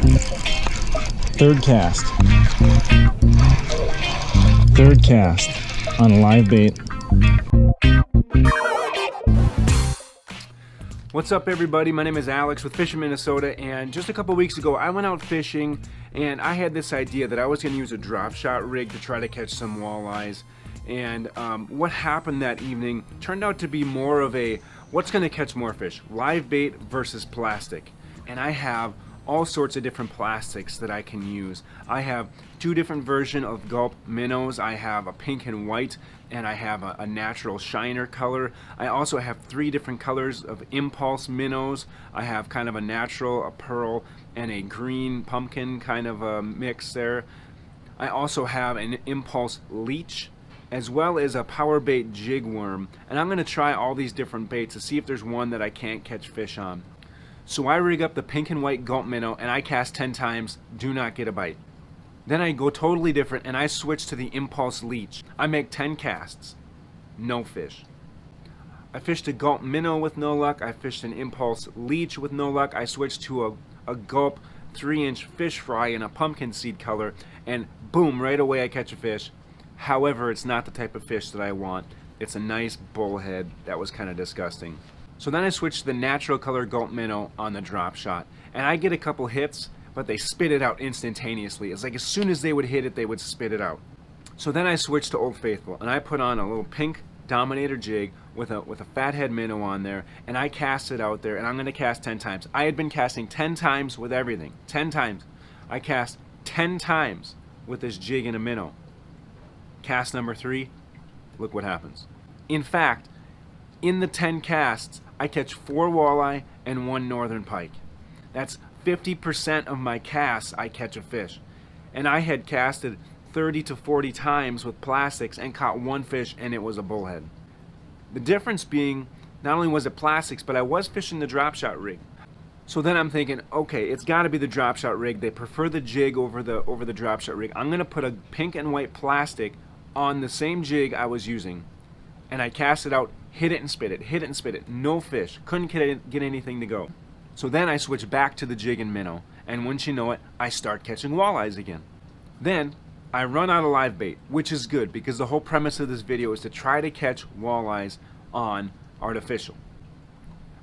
Third cast. Third cast on a live bait. What's up everybody, my name is Alex with Fishing Minnesota, and just a couple weeks ago I went out fishing and I had this idea that I was going to use a drop shot rig to try to catch some walleyes. And what happened that evening turned out to be more of a what's going to catch more fish, live bait versus plastic. And I have all sorts of different plastics that I can use. I have two different versions of Gulp minnows. I have a pink and white, and I have a natural shiner color. I also have three different colors of impulse minnows. I have kind of a natural, a pearl, and a green pumpkin kind of a mix there. I also have an impulse leech, as well as a power bait jig worm. And I'm going to try all these different baits to see if there's one that I can't catch fish on. So I rig up the pink and white Gulp minnow and I cast 10 times, do not get a bite. Then I go totally different and I switch to the impulse leech. I make 10 casts, no fish. I fished a Gulp minnow with no luck. I fished an impulse leech with no luck. I switched to a Gulp 3-inch fish fry in a pumpkin seed color, and boom, right away I catch a fish. However, it's not the type of fish that I want. It's a nice bullhead. That was kind of disgusting. So then I switched to the natural color Gulp minnow on the drop shot, and I get a couple hits, but they spit it out instantaneously. It's like as soon as they would hit it, they would spit it out. So then I switched to Old Faithful, and I put on a little pink Dominator jig with a fathead minnow on there, and I cast it out there, and I'm going to cast 10 times. I had been casting 10 times with everything, 10 times. I cast 10 times with this jig and a minnow. Cast number 3, look what happens. In fact, in the 10 casts, I catch 4 walleye and 1 northern pike. That's 50% of my casts I catch a fish. And I had casted 30 to 40 times with plastics and caught 1 fish, and it was a bullhead. The difference being, not only was it plastics, but I was fishing the drop shot rig. So then I'm thinking, okay, it's got to be the drop shot rig. They prefer the jig over the drop shot rig. I'm going to put a pink and white plastic on the same jig I was using. And I cast it out, hit it and spit it, hit it and spit it. No fish. Couldn't get anything to go. So then I switch back to the jig and minnow, and once you know it, I start catching walleyes again. Then I run out of live bait, which is good because the whole premise of this video is to try to catch walleyes on artificial.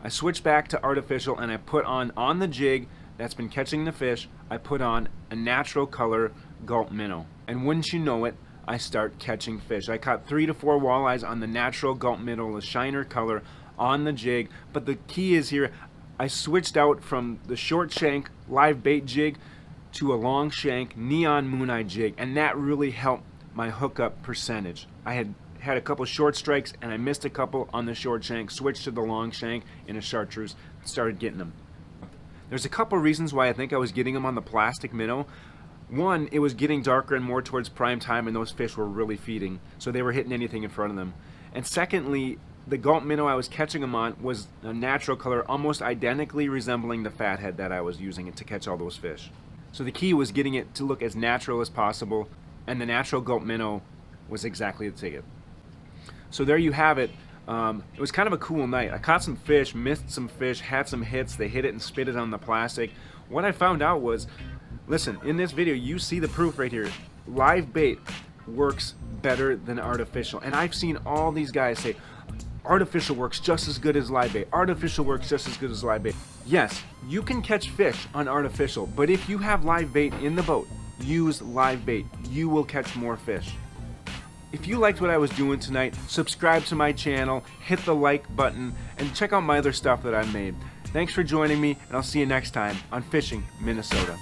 I switch back to artificial and I put on the jig that's been catching the fish, I put on a natural color Gulp minnow. And wouldn't you know it, I start catching fish. I caught 3 to 4 walleyes on the natural Gulp minnow, the shiner color on the jig. But the key is here, I switched out from the short shank live bait jig to a long shank neon moon eye jig, and that really helped my hookup percentage. I had a couple short strikes and I missed a couple on the short shank, switched to the long shank in a chartreuse, started getting them. There's a couple reasons why I think I was getting them on the plastic minnow. One, it was getting darker and more towards prime time, and those fish were really feeding, so they were hitting anything in front of them. And secondly, the Gulp minnow I was catching them on was a natural color, almost identically resembling the fathead that I was using it to catch all those fish. So the key was getting it to look as natural as possible, and the natural Gulp minnow was exactly the ticket. So there you have it. It was kind of a cool night. I caught some fish, missed some fish, had some hits. They hit it and spit it on the plastic. What I found out was, listen, in this video you see the proof right here. Live bait works better than artificial. And I've seen all these guys say, artificial works just as good as live bait. Artificial works just as good as live bait. Yes, you can catch fish on artificial, but if you have live bait in the boat, use live bait. You will catch more fish. If you liked what I was doing tonight, subscribe to my channel, hit the like button, and check out my other stuff that I made. Thanks for joining me, and I'll see you next time on Fishing Minnesota.